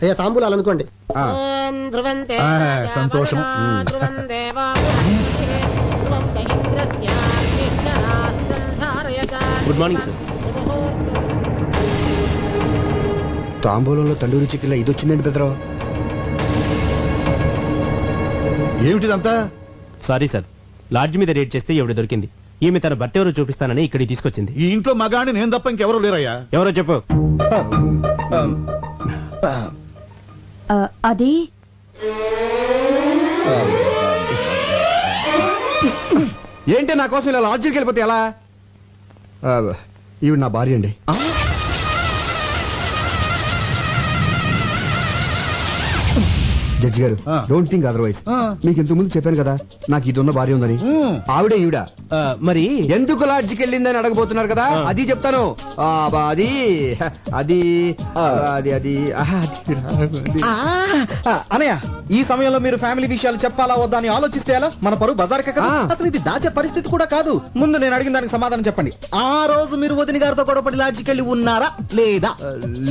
అయ్యా తాంబూలాలు అనుకోండి. సంతోషం. Good morning sir. తాంబూలంలో తండూరి చికెన్ ఇది వచ్చిందండి పెద్దరావు. ఏమిటిదంతా? సారీ సార్, లాడ్జ్ మీద రేట్ చేస్తే ఎవడు దొరికింది. ఈమె తన భర్త ఎవరో చూపిస్తానని ఇక్కడికి తీసుకొచ్చింది. ఈ ఇంట్లో మగాని నేను తప్ప ఇంకెవరూ లేరయ్యా. ఎవరో చెప్పు. అది ఏంటి నా కోసం ఇలా లాడ్జికి వెళ్ళిపోతే ఎలా? ఈవిడ నా భార్య అండి. జడ్జి గారు, డోంట్ థింక్ అదర్వైజ్. మీకు ఇంతకు ముందు చెప్పాను కదా నాకు ఇది ఉన్న భార్య ఉందని. ఆవిడే ఈవిడ. మరి ఎందుకు లాడ్జికి వెళ్ళిందని అడగబోతున్నారు కదా, అది చెప్తాను. అది అది అది అది అనయ్య, ఈ సమయంలో మీరు ఫ్యామిలీ విషయాలు చెప్పాలా వద్దా అని ఆలోచిస్తే ఎలా? మన పరువు బజార్కే కదా. అసలు ఇది దాచే పరిస్థితి కూడా కాదు. ముందు నేను అడిగిన దానికి సమాధానం చెప్పండి. ఆ రోజు మీరు వదిన గారితో గొడవపడి లాడ్జికి వెళ్ళి ఉన్నారా లేదా?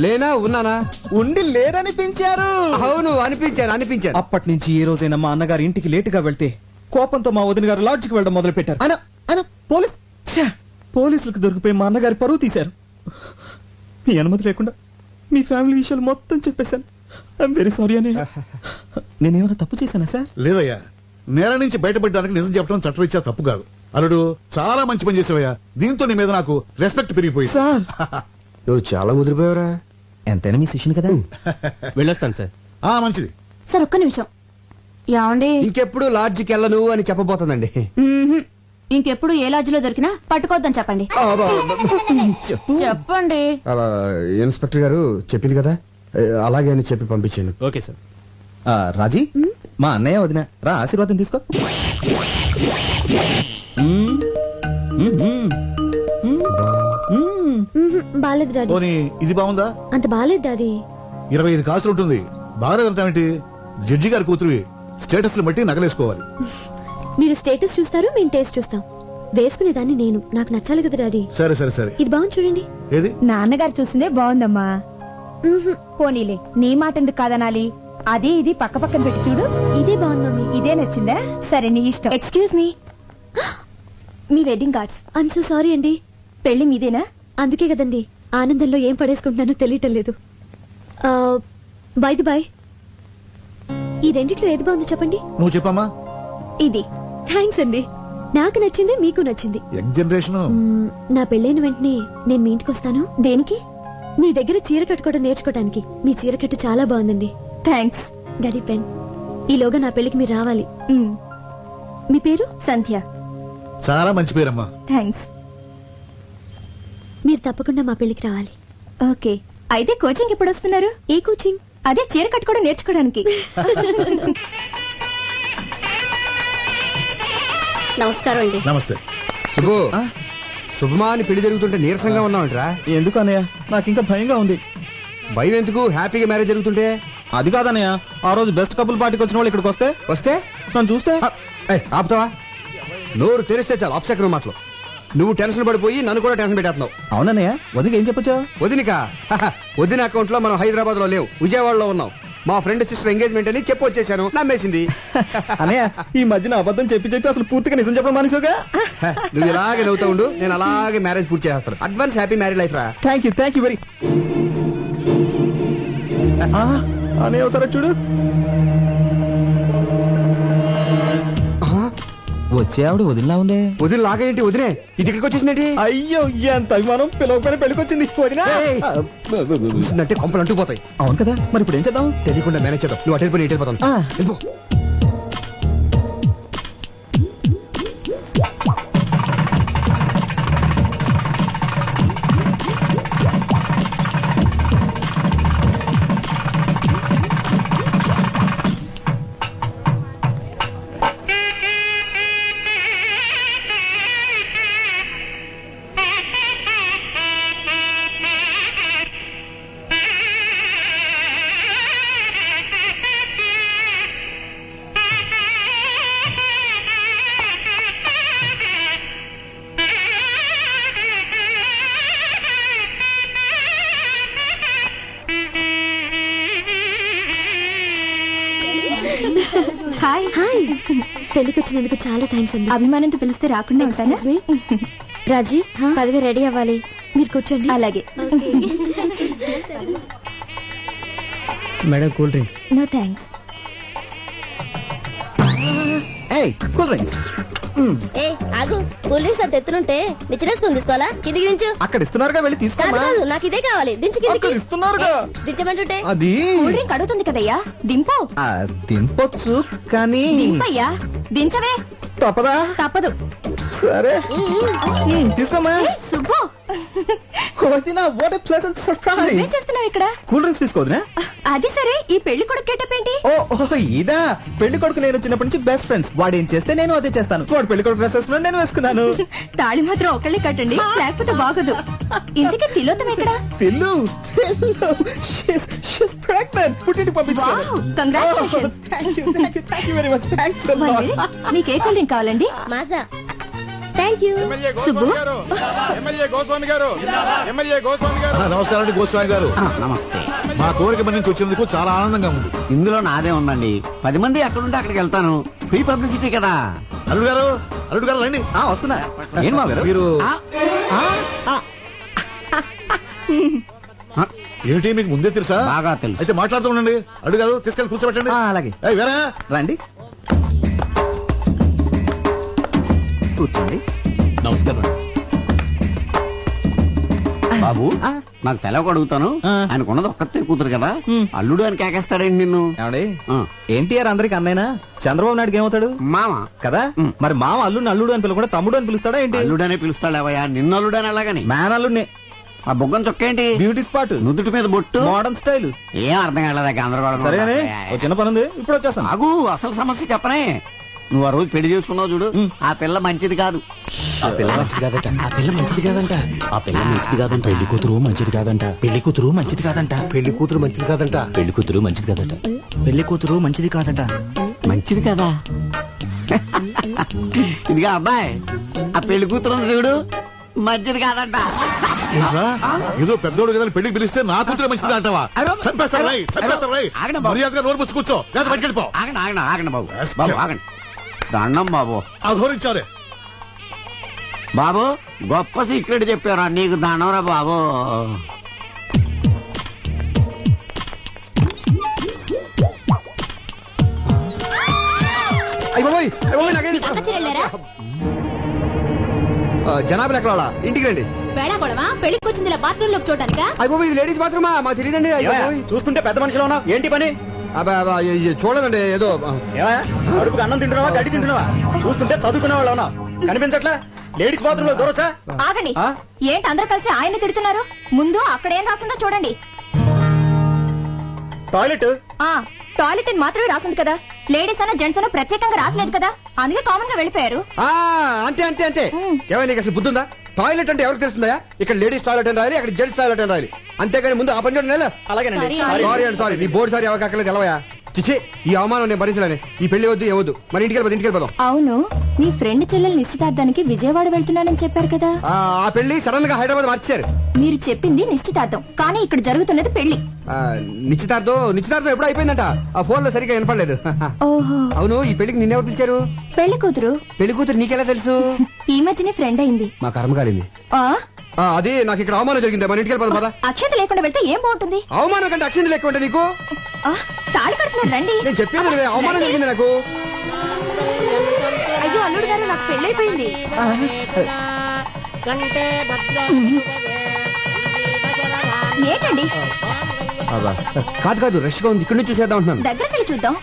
లేనా ఉన్నానా? ఉండి లేరనిపించారు. అవును, అనిపించాను. అప్పటి నుంచి ఏ రోజైనా మా అన్నగారు ఇంటికి లేటుగా వెళ్తే కోపంతో మా వదిన గారు లాడ్జికి వెళ్ళడం మొదలు పెట్టారు. పోలీసులకు దొరికిపోయి మా అన్నగారి పరువు తీశారు. మీ అనుమతి లేకుండా మీ ఫ్యామిలీ విషయాలు మొత్తం చెప్పేశాను. ఐఎమ్ వెరీ సారీ అని. నేనేమైనా తప్పు చేశానా సార్? లేదయ్యా, నేల నుంచి బయటపడడానికి నిజం చెప్పడం చట్టరీత్యా తప్పు కాదు. అల్లుడు, చాలా మంచి పని చేసావయ్యా. దీంతో నీ మీద నాకు రెస్పెక్ట్ పెరిగిపోయింది. సార్, నువ్వు చాలా ముదిరిపోయావరా. ఎంతైనా మీ శిష్యుని కదా. వెళ్ళొస్తాను సార్. మంచిది సార్, ఒక్క నిమిషం. ఏమండి, ఇంకెప్పుడు లాడ్జికి వెళ్ళను అని చెప్పబోతుందండి. ఇంకెప్పుడు ఏ లాడ్జిలో దొరికినా పట్టుకోవద్దని చెప్పండి. చెప్పండి. ఇన్స్పెక్టర్ గారు చెప్పింది కదా, అలాగే అని చెప్పి పంపించాను. Okay sir. రాజీ, మా అన్నయ్య వదిన రా, ఆశీర్వాదం తీసుకో. బాలేదు డాడీ. పోనీ ఇది బాగుందా? అంత బాలేదు డాడీ. 25 కాసులు ఉంటుంది. బాగా ఏంటి? జడ్జి గారి కూతురు స్టేటస్ బట్టి నగలేసుకోవాలి. మీరు స్టేటస్ చూస్తారు, మేము టేస్ట్ చూస్తాం. వేసుకునేదాన్ని నేను, నాకు నచ్చాలి కదా డాడీ. సరే సరే సరే. ఇది బాగుంది చూడండి. ఏది? నాన్నగారు చూసిందే బాగుందమ్మా. పోనీలే, నీ మాట ఎందుకు కాదనాలి? అది ఇది పక్క పక్కన పెట్టి చూడు. ఇదే బాగుంది మమ్మీ. ఇదే నచ్చిందా? సరే, నీ ఇష్టం. Excuse me, me wedding cards. I'm so sorry అండి. పెళ్లి మీదేనా? అందుకే కదండి ఆనందంలో ఏం పడేసుకుంటున్నానో తెలియటం లేదు. బై ది బై, ఈ రెండిట్లో ఏది బాగుందో చెప్పండి. నువ్వు చెప్పమ్మా. ఇది. థ్యాంక్స్ అండి, నాకు నచ్చింది, మీకు నచ్చింది. Young generation. నా పెళ్ళైన వెంటనే నేను మీ ఇంటికి వస్తాను. దేనికి? మీ దగ్గర చీర కట్టుకోవడం నేర్చుకోవడానికి. మీ చీర కట్టు చాలా బాగుందండి. థ్యాంక్స్. Daddy pen. ఈలోగా నా పెళ్లికి మీరు రావాలి. మీ పేరు? సంధ్య. చాలా మంచి పేరమ్మా. థ్యాంక్స్. మీరు తప్పకుండా మా పెళ్లికి రావాలి. ఓకే. అయితే కోచింగ్ ఎప్పుడు వస్తున్నారు? ఏ కోచింగ్? అదే చీర కట్టుకోవడం నేర్చుకోవడానికి. నమస్కారం అండి. నమస్తే. శుభు, శుభమా అని పెళ్లి జరుగుతుంటే నీరసంగా ఉన్నావంటరా? ఎందుకు అన్నయ్య, నాకు ఇంకా భయంగా ఉంది. భయం ఎందుకు? హ్యాపీగా మ్యారేజ్ జరుగుతుంటే. అది కాదన్నయ్య, ఆ రోజు బెస్ట్ కపుల్ పార్టీకి వచ్చిన వాళ్ళు ఇక్కడికి వస్తే నన్ను చూస్తే ఆపుతావా? నోరు తెరిస్తే చాలు అప్సెకరం మాటలు. నువ్వు టెన్షన్ పడిపోయి నన్ను కూడా టెన్షన్ పెట్టేస్తున్నావు. అవునన్నయ్య, వదిన ఏం చెప్పొచ్చా? వదినిక వదిన అకౌంట్ లో మనం హైదరాబాద్ లో లేవు, విజయవాడలో ఉన్నాం. మా ఫ్రెండ్ సిస్టర్ ఎంగేజ్మెంట్ అని చెప్పి వచ్చేసాను. నమ్మేసింది. అన్నయ్య, ఈ మధ్యన అబద్ధం చెప్పి అసలు పూర్తిగా నిజం చెప్పడం మానేసావుగా. నువ్వు ఇలాగే నవ్వుతా ఉండు, నేను అలాగే మ్యారేజ్ పూర్తి చేస్తాను. అడ్వాన్స్ హ్యాపీ మ్యారేజ్ లైఫ్ రా. Thank you very. అనే ఒకసారి చూడు. వచ్చే ఆవిడ వదిలిలా ఉందే. వదిన లాగేంటి? వదినే ఇది ఇక్కడికి వచ్చేసిందేంటి? అయ్యో, ఎంత అభిమానం! పిలవకపోయిన పెళ్లికొచ్చింది వదినా. చూసిందంటే కొంపలు అంటుకుపోతాయి. అవును కదా, మరి ఇప్పుడు ఏం చేద్దాం? తెలియకుండా మేనేజ్ చేద్దాం. నువ్వు అటెండ్ పోయి ఇటు వెళ్ళిపోతాను. హాయ్ హాయ్ పెళ్లికి వచ్చినందుకు చాలా థ్యాంక్స్ అండి. అభిమానంతో పిలిస్తే రాకుండా ఉంటానా? రాజీ పదవి రెడీ అవ్వాలి, మీరు కూర్చోండి. అలాగే. Madam cool drink. No thanks. ఏయ్ కూల్ డ్రింక్స్. ఏ ఆగు, కూల్ డ్రింక్స్ అంత ఎత్తునుంటే నిచ్చినేసుకుని తీసుకోవాలా? కిందికి దించు. అక్కడ ఇస్తున్నారుగా, వెళ్ళి కాదు తీసుకోమా. కాదు, నాకు ఇదే కావాలి. దించు కిందికి. అక్కడ ఇస్తున్నారుగా. దించమంటుంటే అది కూల్ డ్రింక్ అడుగుతుంది కదయ్యా, దింపు. తినపొచ్చు కానీ దింపయ్యా, దించవే. తప్పదా? తప్పదు. సరే తీసుకోమా. సుబ్బు, వదినా, వాట్ ఏ ప్లెజెంట్ సర్ప్రైజ్. ఏం చేస్తున్నావు ఇక్కడ? కూల్ డ్రింక్స్ తీసుకోవద్దునా? అది సరే, ఈ పెళ్లి కొడుకు గెటప్ ఏంటి? ఓ ఇదా, పెళ్లి కొడుకు నేను చిన్నప్పటి నుంచి బెస్ట్ ఫ్రెండ్స్. వాడు ఏం చేస్తే నేను అదే చేస్తాను. వాడు పెళ్లి కొడుకు డ్రెస్ వేసుకున్నాడు, నేను వేసుకున్నాను. తాళి మాత్రం ఒకళ్ళే కట్టండి, లేకపోతే బాగోదు. ఇంతకీ తిలోతం ఎక్కడ? పిల్లు షీస్ ప్రెగ్నెంట్. పుట్టింటి పంపించాను. Wow, congratulations. Thank you very much. Thanks a lot. మీకు ఏ కూల్ డ్రింక్ కావాలండి? మాజా. Thank you. సుబ్బు, నమస్కారం అండి గోస్వామి గారు. నమస్తే. మా కోరిక మీద నుంచి వచ్చినందుకు చాలా ఆనందంగా ఉంది. ఇందులో నాదే ఉందండి. 10 మంది ఎక్కడుంటే అక్కడికి వెళ్తాను. ఫ్రీ పబ్లిసిటీ కదా. అల్లుడు గారు, అల్లుడు గారు రండి. వస్తున్నా. ఏం మా గారు మీరు ఆ, ఏమిటి మీకు ముందే తెలుసా? బాగా తెలుసు. అయితే మాట్లాడుతూ ఉండండి. అల్లుడు గారు తీసుకెళ్ళి కూర్చోబెట్టండి. అలాగే ఏయ్, వేరా రండి కూర్చోండి. నమస్కారం. బాబు నాకు తెలవక అడుగుతాను. ఆ. ఆయనకున్నది ఒక్కతే కూతురు కదా, అల్లుడు అని కేకేస్తాడండి నిన్ను. ఏమండి, ఆ. ఎన్టీఆర్ అందరికి అన్నైనా, చంద్రబాబు నాయుడుకి ఏమవుతాడు? మామ కదా. మరి మామ అల్లుడిని అల్లుడు అని పిలవకుండా తమ్ముడు అని పిలుస్తాడా ఏంటి? అల్లుడనే పిలుస్తాడేవయ్యా, నిన్ను అల్లుడని అలాగని. మ్యాన్ అల్లుడిని. ఆ బుగ్గం చొక్కేంటి, బ్యూటీ స్పాట్, నుదుటి మీద బొట్టు, మోడర్న్ స్టైల్. ఏం అర్థం కాలేదా? గందరగోళం. సరేనే, ఓ చిన్న పని ఉంది, ఇప్పుడు వచ్చేస్తాను. ఆగు, అసలు సమస్య చెప్పనే. నువ్వు ఆ రోజు పెళ్లి చేసుకున్నావు చూడు, ఆ పిల్ల మంచిది కాదు. ఆ పిల్ల మంచిది కాదట. ఆ పిల్ల మంచిది కాదంట. ఆ పిల్ల మంచిది కాదంట. పెళ్లి కూతురు మంచిది కాదంట. పెళ్లి కూతురు మంచిది కాదంట. పెళ్లి కూతురు మంచిది కాదంట. పెళ్లి కూతురు మంచిది కాదట. పెళ్లి కూతురు మంచిది కాదట. మంచిది కదా. ఇదిగా అబ్బాయి, ఆ పెళ్లి కూతురు ఉంది చూడు, మంచిది కాదంట. ఏంట్రా? ఏదో పెద్దోడు కదా పెళ్లికి పిలిస్తే నా కూతురు మంచిది అంటావా? చంపేస్తారు రై, చంపేస్తారు రై. ఆగండి బాబు. మర్యాదగా నోరు మూసి కూర్చో, లేదా బయటికి వెళ్ళిపో. ఆగండి ఆగండి ఆగండి బాబు. బాబు ఆగండి. దండం బాబు. అధోరించారే. బాబు గొప్ప సీక్రెట్ చెప్పారా, నీకు దండంరా బాబు. జనాభా ఎక్కడ వాళ్ళ? ఇంటికి రండి. వేళాకోళమా? పెళ్లికి వచ్చింది బాత్రూమ్ లోకి చూడటానికా? అయిపోయి ఇది లేడీస్ బాత్రూమా? మాకు తెలియదండి. చూస్తుంటే పెద్ద మనిషిలో ఉన్నావు, ఏంటి పని? చూడదండి, ఏదో అడుపుకి అన్నం తింటున్నావా, గడ్డి తింటున్నావా? చూస్తుంటే చదువుకునే వాళ్ళు ఉన్నావు, కనిపించట్లా? లేడీస్ బాత్రూమ్ లో దూరొచ్చా? ఆగండి. ఏంటి అందరూ కలిసి ఆయన తిడుతున్నారు? ముందు అక్కడ ఏం రాసిందో చూడండి. టాయిలెట్. టాయిలెట్ అని మాత్రమే రాసింది కదా, లేడీస్ అన్న జెంట్స్ అన్న ప్రత్యేకంగా రాసలేదు కదా, అందుకే కామన్ గా వెళ్ళిపోయారు. అంతే అంతే అంతే. ఏమైనా నీకు అసలు బుద్ధుందా? టాయిలెట్ అంటే ఎవరికి తెలుస్తుందా? ఇక్కడ లేడీస్ టాయిలెట్ అని రాయాలి, అక్కడ జెంట్స్ టాయిలెట్ అని రాయాలి. అంతేగాని ముందు ఆ పని చూడండి. అలాగేనండి. సారీ అండి, సారీ. నీ బోర్డు సారీ ఎవరికి అక్కర్లేదు, తెలవయా? చిచ్చి, ఈ అవమానం నేను భరించలేను. ఈ పెళ్లి వద్దు, ఏవద్దు. మరి ఇంటికి వెళ్ళిపోదాం. అవును, మీ ఫ్రెండ్ చెల్లెలు నిశ్చితార్థానికి విజయవాడ వెళ్తున్నానని చెప్పారు కదా. ఆ పెళ్లి సడన్ గా హైదరాబాద్ మార్చారు. మీరు చెప్పింది నిశ్చితార్థం, కానీ ఇక్కడ జరుగుతున్నది పెళ్లి. నిశ్చితార్థం ఎప్పుడు అయిపోయిందంట. ఆ ఫోన్ లో సరిగ్గా వినపడలేదు. ఓహో. అవును, ఈ పెళ్లికి నిన్నెవరు పిలిచారు? పెళ్లి కూతురు. పెళ్లి కూతురు నీకెలా తెలుసు? ఈ మధ్యనే ఫ్రెండ్ అయింది. మా కర్మ కాలింది. అది నాకు ఇక్కడ అవమానం జరిగింది. మన ఇంటికి వెళ్ళిపోదాం పద. అక్షత లేకుండా వెళ్తే ఏం బాగుంటుంది? అవమానం కంటే అక్షింది లెక్క ఉంటే నీకు తాళి కడుతున్నారు, రండి. నేను చెప్పేది అవమానం జరిగింది నాకు. అయ్యో అల్లుడు గారు, నాకు పెళ్ళైపోయింది. ఏంటండి? కాదు రష్ గా ఉంది, ఇక్కడ నుంచి చూసేద్దాం అంటున్నాను. దగ్గరికి వెళ్ళి చూద్దాం.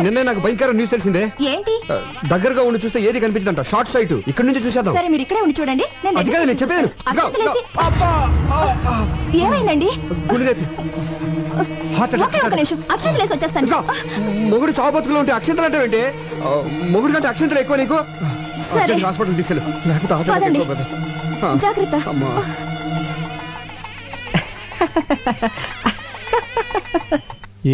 నిన్నే నాకు భయంకర న్యూస్ తెలిసిందే. ఏంటి? దగ్గరగా ఉండి చూస్తే ఏది కనిపించదంట. Short site. ఇక్కడ నుంచి చూసేద్దాం. సరే మీరు ఇక్కడే ఉండి చూడండి. అది కాదు నేను చెప్పేది. ఏమైందండి? ఒక నిమిషం, అక్షంతలేసి వచ్చేస్తాను. మొగుడు చావు బతుకులు ఉంటే అక్షంతలు అంటే ఏంటి? మొగుడు కంటే అక్షంతలు ఎక్కువ నీకు. హాస్పిటల్ తీసుకెళ్ళు, లేకపోతే జాగ్రత్త.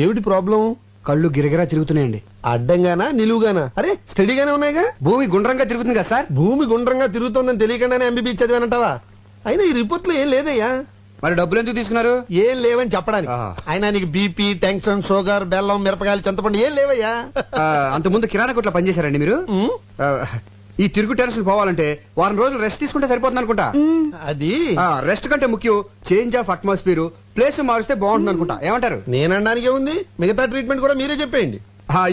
ఏమిటి ప్రాబ్లం? కళ్ళు గిరగిరా తిరుగుతున్నాయండి. అడ్డంగానా నిలువుగానా? అరే స్టడీగానే ఉన్నాయిగా. భూమి గుండ్రంగా తిరుగుతుంది కదా సార్. భూమి గుండ్రంగా తిరుగుతోందని తెలియకుండానే ఎంబీబీ చదివానంటావా? అయినా ఈ రిపోర్ట్ లో ఏం లేదయ్యా. మరి డబ్బులు ఎందుకు తీసుకున్నారు? ఏం లేవని చెప్పడానికి. ఆహా. అయినా నీకు బీపీ, టెన్షన్, షుగర్, బెల్లం, మిరపకాయలు, చింతపండు ఏం లేవయ్యా? అంతకుముందు కిరాణా కొట్లో పనిచేశారండి మీరు? ఆ, ఈ తిరుగు టెన్షన్ పోవాలంటే వారం రోజులు రెస్ట్ తీసుకుంటే సరిపోతుంది అనుకుంటా. అది రెస్ట్ కంటే ముఖ్యం చేంజ్ ఆఫ్ అట్మాస్ఫియర్, ప్లేస్ మారిస్తే బాగుంటుంది అనుకుంటా. ఏమంటారు? నేనడానికి ఉంది, మిగతా ట్రీట్మెంట్ కూడా మీరే చెప్పేయండి.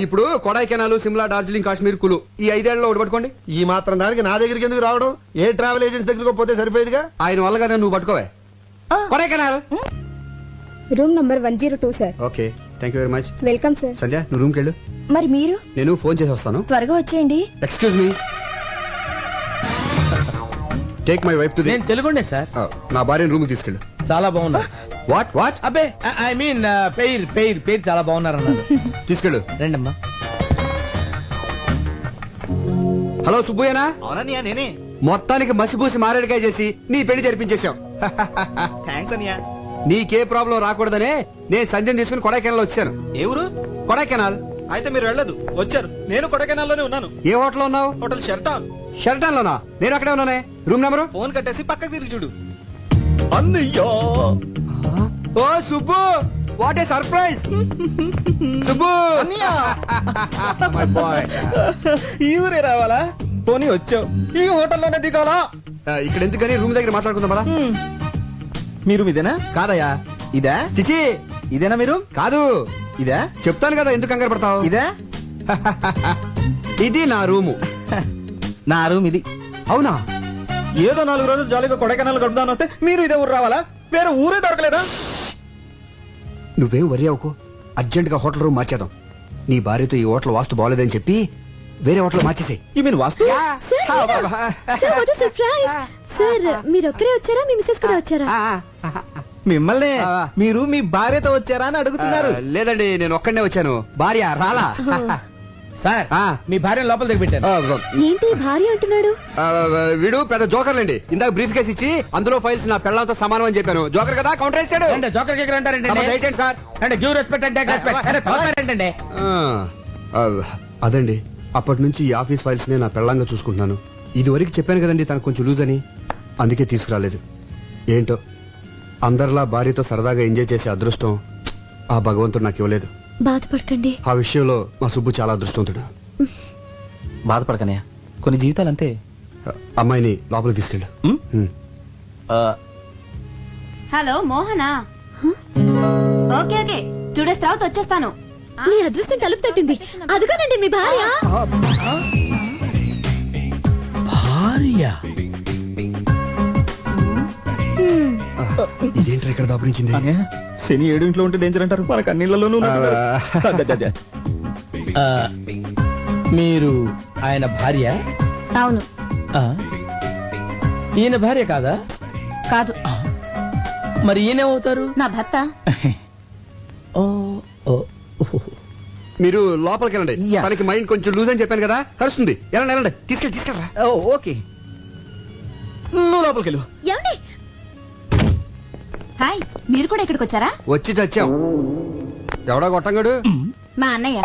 ఇప్పుడు కొడైకెనాల్, సిమ్లా, డార్జిలింగ్, కాశ్మీర్, కులు ఈ 5 ఏళ్లలో ఒకటి పట్టుకోండి. ఈ మాత్రం దానికి నా దగ్గరికి ఎందుకు రావడం? ఏ ట్రావెల్ ఏజెన్సీ దగ్గరకు పోతే సరిపోయేదిగా. ఆయన వల్ల కదా నువ్వు పట్టుకోవే Kodaikanal. Room number 102 sir. Okay, thank you very much. Welcome sir. Sandhya, నువ్వు రూమ్కి వెళ్ళు. మరి మీరు నేను ఫోన్ చేసి వస్తాను. త్వరగా వచ్చేయండి. Excuse me, take my wife to the. నేను తెలుగుండే సార్. నా భార్యను రూమ్ తీసుకెళ్ళు. చాలా బాగున్నా. What what? అబ్బే ఐ మీన్ పేరు చాలా బాగున్నారు అన్నారు. తీసుకెళ్ళు. రండమ్మా. హలో సుబ్బయ్యనా? అవునన్నయ్య నేనే. మొత్తానికి మసిపూసి మారేడుకాయ చేసి నీ పెళ్లి జరిపించేశావు. థ్యాంక్స్ అన్నయ్య. నీకే ప్రాబ్లం రాకూడదనే నేను సంజయ్ తీసుకుని కొడైకెనాల్ వచ్చాను. ఏ ఊరు? కొడైకెనాల్. అయితే మీరు వెళ్ళదు, వచ్చారు. నేను కొడకెనాల్లోనే ఉన్నాను. ఏ హోటల్ ఉన్నావు? హోటల్ షెర్టాన్. షెల్టన్ లోనా? నేను అక్కడే ఉన్నానే. Room number? ఫోన్ కట్టేసి పక్కకి తిరిగి చూడు. ఓ Subbu, what a surprise. Subbu my boy. ఈ ఊరే రావాలా? పోనీ వచ్చావు, ఈ హోటల్లోనే దిగాలా? ఇక్కడ ఎందుకని రూమ్ దగ్గర మాట్లాడుకుందాం పదా. మీరు ఇదేనా? కాదయ్యా. ఇదా? చిచి, ఇదేనా మీరు? కాదు. ఇదా? చెప్తాను కదా, ఎందుకు కంగారు పడతావు. ఇదా? ఇది నా రూము. నా రూమ్ ఇది. అవునా? ఏదో 4 రోజులు జాలీగా కొడైకెనాల్ గడుపుదాని వస్తే మీరు ఇదే ఊరు రావాలా? వేరే ఊరే దొరకలేదా? నువ్వేం వరి అవుకో, అర్జెంట్ గా హోటల్ రూమ్ మార్చేద్దాం. నీ భార్యతో ఈ హోటల్ వాస్తు బాగోలేదని చెప్పి వేరే హోటల్ మార్చేసాయి. ఈ మీన్ వాస్తు? సార్ మీరు ఒక్కరే వచ్చారా? మీ మిస్సెస్ కూడా వచ్చారా? మిమ్మల్ని మీరు మీ భార్యతో వచ్చారా అని అడుగుతున్నారు. లేదండి, నేను ఒక్కడనే వచ్చాను. భార్య రాలా. సార్ మీ భార్య లోపల దగ్గర పెట్టారు. ఏంటి భార్య అంటున్నాడు? వీడు పెద్ద జోకర్లండి. ఇందాక బ్రీఫ్ కేసు ఇచ్చి అందులో ఫైల్స్ నా పెళ్ళంతో సమానం అని చెప్పాను. జోకర్ కదా, కౌంటర్ వేసాడు. జోకర్ కేకర్ అంటారంటే దయచేయండి సార్. అంటే గివ్ రెస్పెక్ట్ అంటే ఏంటంటే అదండి, అప్పటి నుంచి ఈ ఆఫీస్ ఫైల్స్ నే నా పెళ్ళంగా చూసుకుంటున్నాను. ఇది వరకు చెప్పాను కదండి తనకు కొంచెం లూజ్ అని, అందుకే తీసుకురాలేదు. ఏంటో అందరిలా భార్యతో సరదాగా ఎంజాయ్ చేసే అదృష్టం ఆ భగవంతుడు నాకు ఇవ్వలేదు. బాధపడకండి. ఆ విషయంలో మా సుబ్బు చాలా అదృష్టవంతుడు. బాధపడకనే, కొన్ని జీవితాలు అంతే. అమ్మాయిని లోపలికి తీసుకెళ్ళు. Hello Mohana? Okay okay, 2 days తర్వాత వచ్చేస్తాను. మీ అదృష్టం తలుపు తట్టింది. అదుగోనండి మీ భార్య. ఇదేంటి ఇక్కడ దాపురించింది? శని 7 ఇంట్లో ఉంటే డేంజర్ అంటారు, మనకు అన్నిళ్లలోనూ. మీరు ఆయన భార్య? అవును. ఈయన భార్య కాదా? కాదు. మరి ఈయనేమవుతారు? నా భర్త. మీరు లోపలికి వెళ్ళండి. తనకి మైండ్ కొంచెం లూజ్ అని చెప్పాను కదా, కలుస్తుంది. వెళ్ళండి వెళ్ళండి, తీసుకెళ్ళరా. ఓకే, నువ్వు లోపలికి వెళ్ళు. ఏమండి? హాయ్, మీరు కూడా ఇక్కడికి వచ్చారా? వచ్చి చచ్చాం. ఎవడా గొట్టంగాడు? మా అన్నయ్య.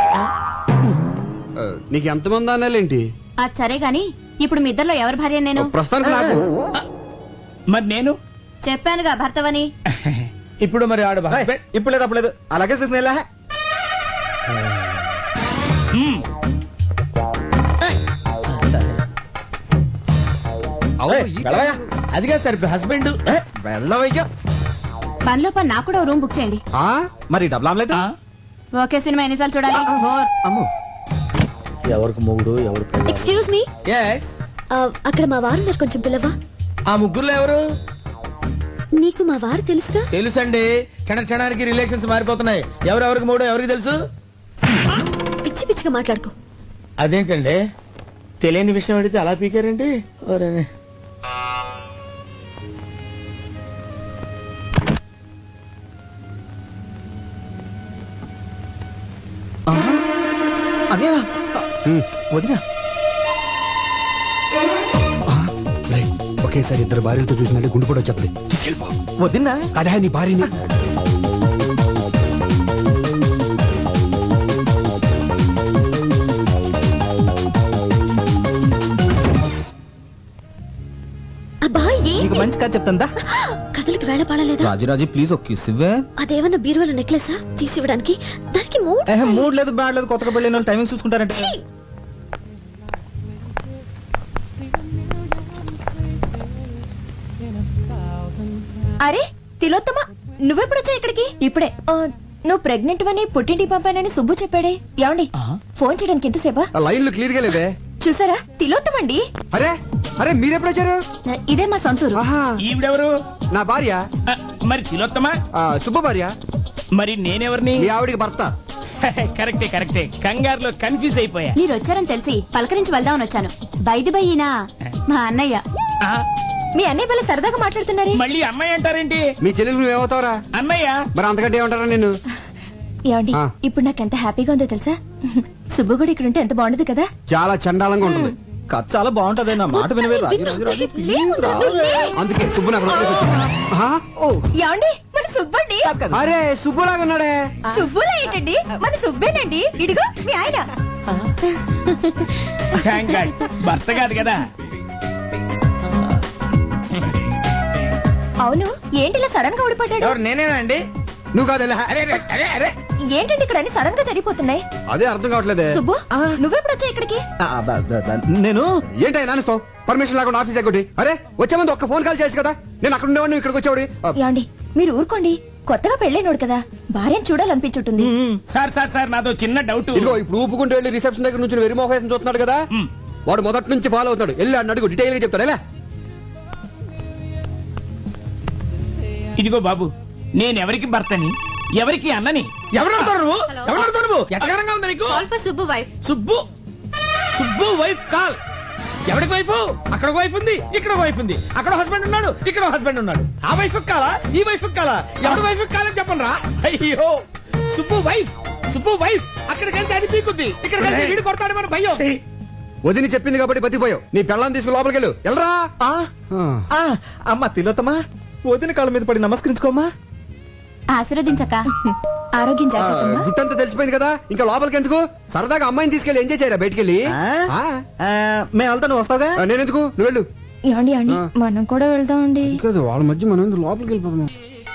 నీకు ఎంతమంది అన్నాలేంటి? అది సరే గాని ఇప్పుడు మీ ఇద్దరిలో ఎవరి భార్య నేను? ప్రస్తుతానికి నాకు. మరి నేను చెప్పానుగా భర్తవని. ఇప్పుడు మరి ఆడు ఇప్పుడు లేదు అప్పుడు లేదు, అలాగే తీసుకునేలా. అదిగా సార్ హస్బెండ్. వెళ్ళవయ్యా. పనిలో పని నాకు కూడా రూమ్ బుక్ చేయండి. మరి డబుల్ ఆమ్లెట్? ఓకే, సినిమా ఎన్నిసార్లు చూడాలి? అమ్మో, ఎవరికి మొగుడు ఎవరు? ఎక్స్క్యూజ్ మీ, అక్కడ మా వారు ఉన్నారు, కొంచెం పిల్లవా? ఆ ముగ్గురులో ఎవరు? నీకు మా వారు తెలుసుగా? తెలుసండి, క్షణానికి రిలేషన్స్ మారిపోతున్నాయి. ఎవరెవరికి మూడో ఎవరికి తెలుసు? పిచ్చి పిచ్చిగా మాట్లాడుకో. అదేంటండి, తెలియని విషయం అడిగితే అలా పీకారండి. అన్నయ్య, వదినా. ఒకేసారి ఇద్దరు భార్యలతో చూసినట్టే గుండు కూడా వచ్చేది. తీసుకెళ్ళిపో. వదినా కదా నీ భార్యని. అబ్బా, నీకు మంచి కథ చెప్తుందా? కథలకి వేళ పాడలేదా? రాజీ ప్లీజ్ ఒక కిస్ ఇవ్వే. అదేమన్నా బీరువాల నెక్లెసా తీసివ్వడానికి? దానికి మూడ్ లేదు బ్యాడ్ లేదు, కొత్తగా పెళ్ళిన వాళ్ళు టైమింగ్ చూసుకుంటారంటే. అరే తిలోత్తమ, నువ్వెప్పుడొచ్చా ఇక్కడికి? ఇప్పుడే. నువ్వు ప్రెగ్నెంట్ అని పుట్టింటి పంపానని సుబ్బు చెప్పాడే. ఏమండి ఫోన్ చేయడానికి ఎంతసేపా? లైన్లు క్లియర్ గా లేవే. చూసారా, తిలోత్తమండి. అరే అరే మీరెప్పుడు వచ్చారు? ఇదే మా సొంతూరు. ఈవిడెవరు? నా భార్య. మరి తిలోత్తమా? సుబ్బ భార్య. మరి నేనెవరిని? మీ ఆవిడికి భర్త. కరెక్టే కంగారులో కన్ఫ్యూజ్ అయిపోయా. మీరు వచ్చారని తెలిసి పలకరించి వెళ్దామని వచ్చాను. బైది బయ్యినా మా అన్నయ్య. మీ అన్నయ్య వల్ల సరదాగా మాట్లాడుతున్నారే. మళ్ళీ అమ్మాయి అంటారేంటి? మీ చెల్లెలు నువ్వేమవుతావరా? అన్నయ్య. మరి అంతకంటే ఏమంటారా నేను? ఏమండి ఇప్పుడు నాకు ఎంత హ్యాపీగా ఉందో తెలుసా? సుబ్బు కూడా ఇక్కడ ఉంటే ఎంత బాగుండదు కదా. చాలా చండాలంగా ఉంటుంది. కథ చాలా బాగుంటది, నా మాట వినవే. అందుకే సుబ్బు నాకు ఏమండి మన సుబ్బండి. అరే సుబ్బులాగా ఉన్నాడే. సుబ్బులా ఏంటండి, మన సుబ్బేనండి. ఇడిగో మీ ఆయన. భర్త కాదు కదా. అవును, ఏంటి ఇలా సడన్ గా ఊడిపడ్డాడు? నేనేనండి. నువ్వు కాదు. ఏంటండి ఇక్కడ అన్ని సడన్ గా జరిగిపోతున్నాయి? అదే అర్థం కావట్లేదే. సుబ్బు నువ్వెప్పుడు వచ్చా ఇక్కడికి? నేను ఏంటో నాన్నతో పర్మిషన్ లేకుండా ఆఫీస్ ఎక్కటి. అరే వచ్చే ముందు ఒక్క ఫోన్ కాల్ చేయొచ్చు కదా. నేను అక్కడ ఉండేవాడిని, ఇక్కడికి వచ్చేవాడి. ఏమండి మీరు ఊరుకోండి, కొత్తగా పెళ్ళైనోడు కదా, భార్యను చూడాలనిపించుంటుంది. సార్ నాదో చిన్న డౌట్. ఇదిగో ఇప్పుడు ఊపుకుంటూ వెళ్ళి రిసెప్షన్ దగ్గర నుంచి వెరీ మోహేషన్ చూస్తున్నాడు కదా, వాడు మొదటి నుంచి ఫాలో అవుతాడు. వెళ్ళి అన్న అడుగు, డీటెయిల్ గా చెప్తాడు. ఎలా? ఇదిగో బాబు, నేనెవరికి భర్తని, ఎవరికి అన్నని? ఎవరు ఎట్టగారంగా ఉంది నీకు? Subbu wife. Subbu wife call. ఎవరికి వైఫ్? అక్కడ వైఫ్ ఉంది, ఇక్కడ వైఫ్ ఉంది. అక్కడ హస్బెండ్ ఉన్నాడు, ఇక్కడ హస్బెండ్ ఉన్నాడు. ఆ వైఫ్ కాలా, ఈ వైఫ్ కాలా? ఎవరి వైఫ్ కాలని చెప్పండి రా. అయ్యో సుబ్బు వైఫ్ అక్కడికి వెళ్తే అది పీకుద్ది, ఇక్కడికి వెళ్తే వీడు కొడతాడు మన భయ్యో. వదిని చెప్పింది కాబట్టి బతిపోయావు. నీ పెళ్ళాన్ని తీసుకుని లోపలికి వెళ్ళు. వెళ్ళరా. అమ్మా తిలోత్తమా, వదిన కాళ్ళ మీద పడి నమస్కరించుకోమ్మా. ఆశీర్వదించక. ఆరోగ్యం జాగ్రత్త. గుట్టంతా తెలిసిపోయింది కదా, ఇంకా లోపలికి ఎందుకు? సరదాగా అమ్మాయిని తీసుకెళ్ళి ఎంజాయ్ చేయరా బయటికెళ్ళి. మేము వెళ్తా, నువ్వు వస్తావుగా. నేనెందుకు, నువ్వు వెళ్ళు. ఏమండి మనం కూడా వెళ్దామండి. వాళ్ళ మధ్య మనం లోపలికి వెళ్ళిపోతాం.